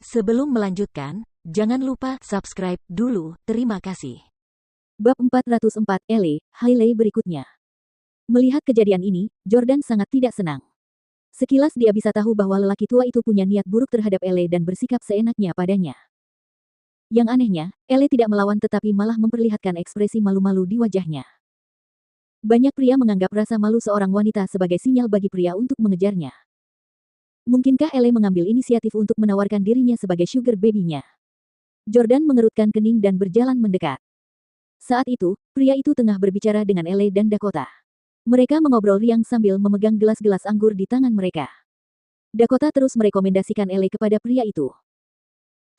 Sebelum melanjutkan, jangan lupa subscribe dulu, terima kasih. Bab 404 Hailey berikutnya. Melihat kejadian ini, Jordan sangat tidak senang. Sekilas dia bisa tahu bahwa lelaki tua itu punya niat buruk terhadap Elle dan bersikap seenaknya padanya. Yang anehnya, Elle tidak melawan tetapi malah memperlihatkan ekspresi malu-malu di wajahnya. Banyak pria menganggap rasa malu seorang wanita sebagai sinyal bagi pria untuk mengejarnya. Mungkinkah Elle mengambil inisiatif untuk menawarkan dirinya sebagai sugar baby-nya? Jordan mengerutkan kening dan berjalan mendekat. Saat itu, pria itu tengah berbicara dengan Elle dan Dakota. Mereka mengobrol riang sambil memegang gelas-gelas anggur di tangan mereka. Dakota terus merekomendasikan Elle kepada pria itu.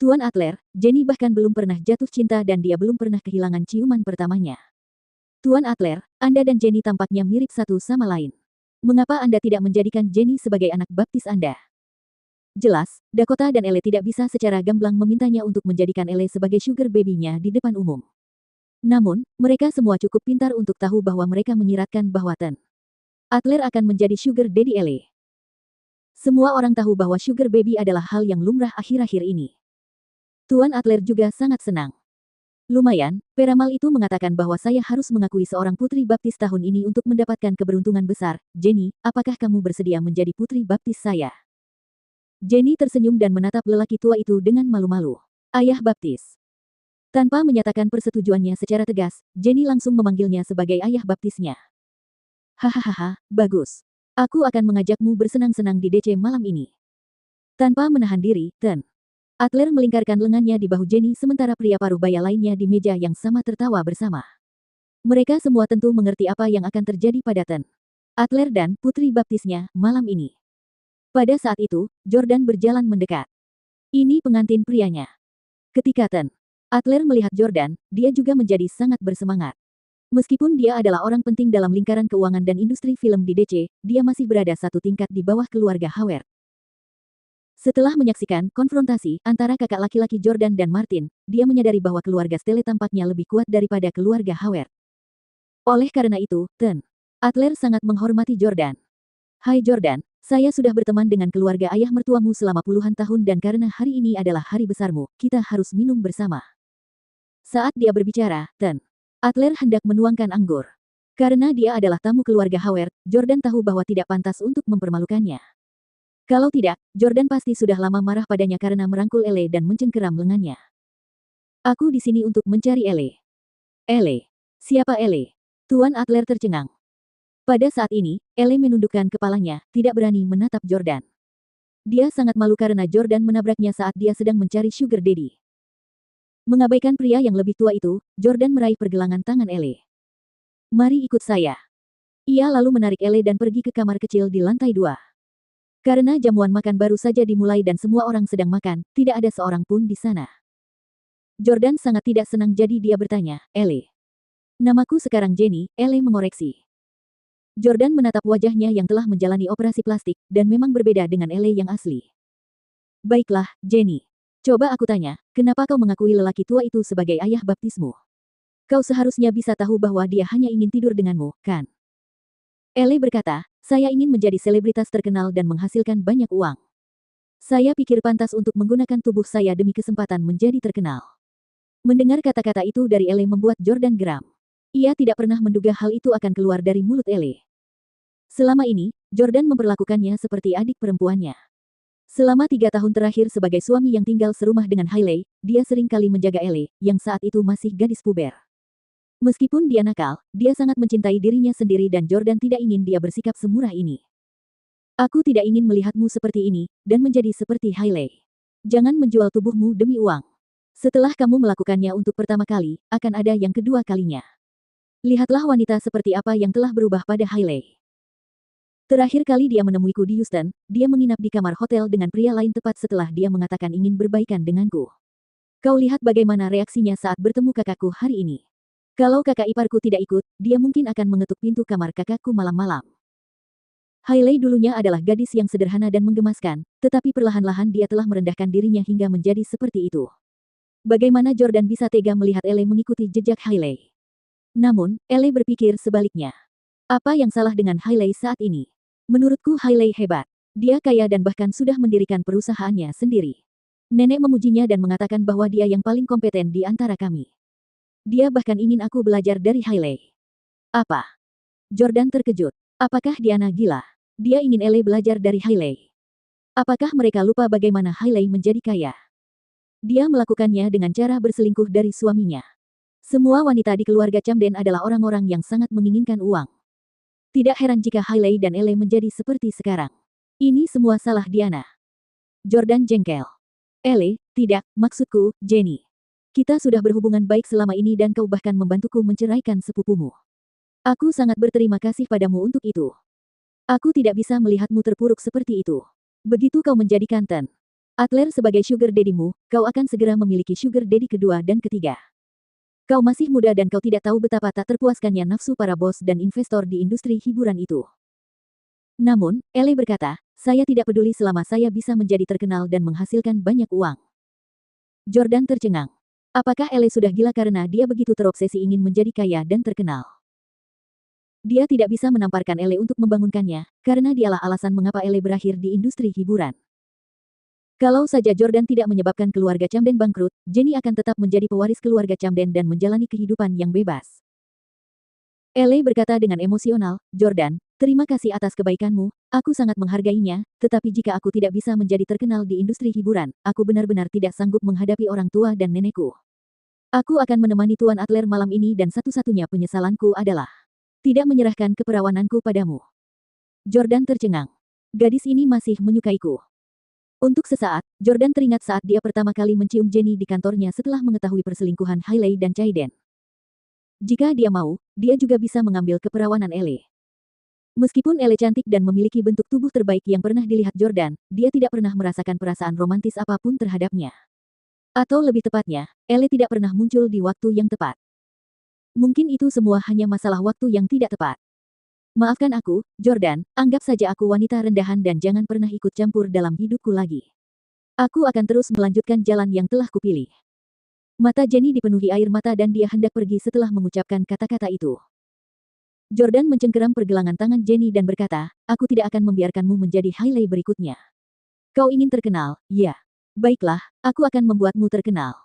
Tuan Adler, Jenny bahkan belum pernah jatuh cinta dan dia belum pernah kehilangan ciuman pertamanya. Tuan Adler, Anda dan Jenny tampaknya mirip satu sama lain. Mengapa Anda tidak menjadikan Jenny sebagai anak baptis Anda? Jelas, Dakota dan Elle tidak bisa secara gamblang memintanya untuk menjadikan Elle sebagai sugar baby-nya di depan umum. Namun, mereka semua cukup pintar untuk tahu bahwa mereka menyiratkan bahwa Tuan Adler akan menjadi sugar daddy Elle. Semua orang tahu bahwa sugar baby adalah hal yang lumrah akhir-akhir ini. Tuan Adler juga sangat senang. Lumayan, peramal itu mengatakan bahwa saya harus mengakui seorang putri baptis tahun ini untuk mendapatkan keberuntungan besar. Jenny, apakah kamu bersedia menjadi putri baptis saya? Jenny tersenyum dan menatap lelaki tua itu dengan malu-malu. Ayah baptis. Tanpa menyatakan persetujuannya secara tegas, Jenny langsung memanggilnya sebagai ayah baptisnya. Hahaha, bagus. Aku akan mengajakmu bersenang-senang di DC malam ini. Tanpa menahan diri, Tuan Adler melingkarkan lengannya di bahu Jenny sementara pria paruh baya lainnya di meja yang sama tertawa bersama. Mereka semua tentu mengerti apa yang akan terjadi pada Tuan Adler dan putri baptisnya malam ini. Pada saat itu, Jordan berjalan mendekat. Ini pengantin prianya. Ketika Tuan Adler melihat Jordan, dia juga menjadi sangat bersemangat. Meskipun dia adalah orang penting dalam lingkaran keuangan dan industri film di DC, dia masih berada satu tingkat di bawah keluarga Howard. Setelah menyaksikan konfrontasi antara kakak laki-laki Jordan dan Martin, dia menyadari bahwa keluarga Stelle tampaknya lebih kuat daripada keluarga Howard. Oleh karena itu, Tuan Adler sangat menghormati Jordan. Hai Jordan, saya sudah berteman dengan keluarga ayah mertuamu selama puluhan tahun dan karena hari ini adalah hari besarmu, kita harus minum bersama. Saat dia berbicara, Tuan Adler hendak menuangkan anggur. Karena dia adalah tamu keluarga Howard, Jordan tahu bahwa tidak pantas untuk mempermalukannya. Kalau tidak, Jordan pasti sudah lama marah padanya karena merangkul Elle dan mencengkeram lengannya. Aku di sini untuk mencari Elle. Elle? Siapa Elle? Tuan Adler tercengang. Pada saat ini, Elle menundukkan kepalanya, tidak berani menatap Jordan. Dia sangat malu karena Jordan menabraknya saat dia sedang mencari sugar daddy. Mengabaikan pria yang lebih tua itu, Jordan meraih pergelangan tangan Elle. Mari ikut saya. Ia lalu menarik Elle dan pergi ke kamar kecil di lantai 2. Karena jamuan makan baru saja dimulai dan semua orang sedang makan, tidak ada seorang pun di sana. Jordan sangat tidak senang jadi dia bertanya, Elle. Namaku sekarang Jenny, Elle mengoreksi. Jordan menatap wajahnya yang telah menjalani operasi plastik, dan memang berbeda dengan Elle yang asli. Baiklah, Jenny. Coba aku tanya, kenapa kau mengakui lelaki tua itu sebagai ayah baptismu? Kau seharusnya bisa tahu bahwa dia hanya ingin tidur denganmu, kan? Elle berkata, saya ingin menjadi selebritas terkenal dan menghasilkan banyak uang. Saya pikir pantas untuk menggunakan tubuh saya demi kesempatan menjadi terkenal. Mendengar kata-kata itu dari Elle membuat Jordan geram. Ia tidak pernah menduga hal itu akan keluar dari mulut Elle. Selama ini, Jordan memperlakukannya seperti adik perempuannya. Selama 3 tahun terakhir sebagai suami yang tinggal serumah dengan Hailey, dia sering kali menjaga Elle, yang saat itu masih gadis puber. Meskipun dia nakal, dia sangat mencintai dirinya sendiri dan Jordan tidak ingin dia bersikap semurah ini. Aku tidak ingin melihatmu seperti ini, dan menjadi seperti Hailey. Jangan menjual tubuhmu demi uang. Setelah kamu melakukannya untuk pertama kali, akan ada yang kedua kalinya. Lihatlah wanita seperti apa yang telah berubah pada Hailey. Terakhir kali dia menemuiku di Houston, dia menginap di kamar hotel dengan pria lain tepat setelah dia mengatakan ingin berbaikan denganku. Kau lihat bagaimana reaksinya saat bertemu kakakku hari ini. Kalau kakak iparku tidak ikut, dia mungkin akan mengetuk pintu kamar kakakku malam-malam. Hailey dulunya adalah gadis yang sederhana dan menggemaskan, tetapi perlahan-lahan dia telah merendahkan dirinya hingga menjadi seperti itu. Bagaimana Jordan bisa tega melihat Elle mengikuti jejak Hailey? Namun, Elle berpikir sebaliknya. Apa yang salah dengan Hailey saat ini? Menurutku Hailey hebat. Dia kaya dan bahkan sudah mendirikan perusahaannya sendiri. Nenek memujinya dan mengatakan bahwa dia yang paling kompeten di antara kami. Dia bahkan ingin aku belajar dari Hailey. Apa? Jordan terkejut. Apakah Diana gila? Dia ingin Ele belajar dari Hailey. Apakah mereka lupa bagaimana Hailey menjadi kaya? Dia melakukannya dengan cara berselingkuh dari suaminya. Semua wanita di keluarga Camden adalah orang-orang yang sangat menginginkan uang. Tidak heran jika Hailey dan Ele menjadi seperti sekarang. Ini semua salah Diana. Jordan jengkel. Ele, tidak, maksudku, Jenny. Kita sudah berhubungan baik selama ini dan kau bahkan membantuku menceraikan sepupumu. Aku sangat berterima kasih padamu untuk itu. Aku tidak bisa melihatmu terpuruk seperti itu. Begitu kau menjadi Kanten Adler sebagai sugar daddy-mu, kau akan segera memiliki sugar daddy kedua dan ketiga. Kau masih muda dan kau tidak tahu betapa tak terpuaskannya nafsu para bos dan investor di industri hiburan itu. Namun, Ele berkata, saya tidak peduli selama saya bisa menjadi terkenal dan menghasilkan banyak uang. Jordan tercengang. Apakah Ele sudah gila karena dia begitu terobsesi ingin menjadi kaya dan terkenal? Dia tidak bisa menamparkan Ele untuk membangunkannya, karena dialah alasan mengapa Ele berakhir di industri hiburan. Kalau saja Jordan tidak menyebabkan keluarga Camden bangkrut, Jenny akan tetap menjadi pewaris keluarga Camden dan menjalani kehidupan yang bebas. Ele berkata dengan emosional, Jordan, terima kasih atas kebaikanmu, aku sangat menghargainya, tetapi jika aku tidak bisa menjadi terkenal di industri hiburan, aku benar-benar tidak sanggup menghadapi orang tua dan nenekku. Aku akan menemani Tuan Adler malam ini dan satu-satunya penyesalanku adalah tidak menyerahkan keperawananku padamu. Jordan tercengang. Gadis ini masih menyukaiku. Untuk sesaat, Jordan teringat saat dia pertama kali mencium Jenny di kantornya setelah mengetahui perselingkuhan Hailey dan Chaiden. Jika dia mau, dia juga bisa mengambil keperawanan Ele. Meskipun Ele cantik dan memiliki bentuk tubuh terbaik yang pernah dilihat Jordan, dia tidak pernah merasakan perasaan romantis apapun terhadapnya. Atau lebih tepatnya, Ele tidak pernah muncul di waktu yang tepat. Mungkin itu semua hanya masalah waktu yang tidak tepat. Maafkan aku, Jordan, anggap saja aku wanita rendahan dan jangan pernah ikut campur dalam hidupku lagi. Aku akan terus melanjutkan jalan yang telah kupilih. Mata Jenny dipenuhi air mata dan dia hendak pergi setelah mengucapkan kata-kata itu. Jordan mencengkeram pergelangan tangan Jenny dan berkata, aku tidak akan membiarkanmu menjadi Hailey berikutnya. Kau ingin terkenal, ya. Baiklah, aku akan membuatmu terkenal.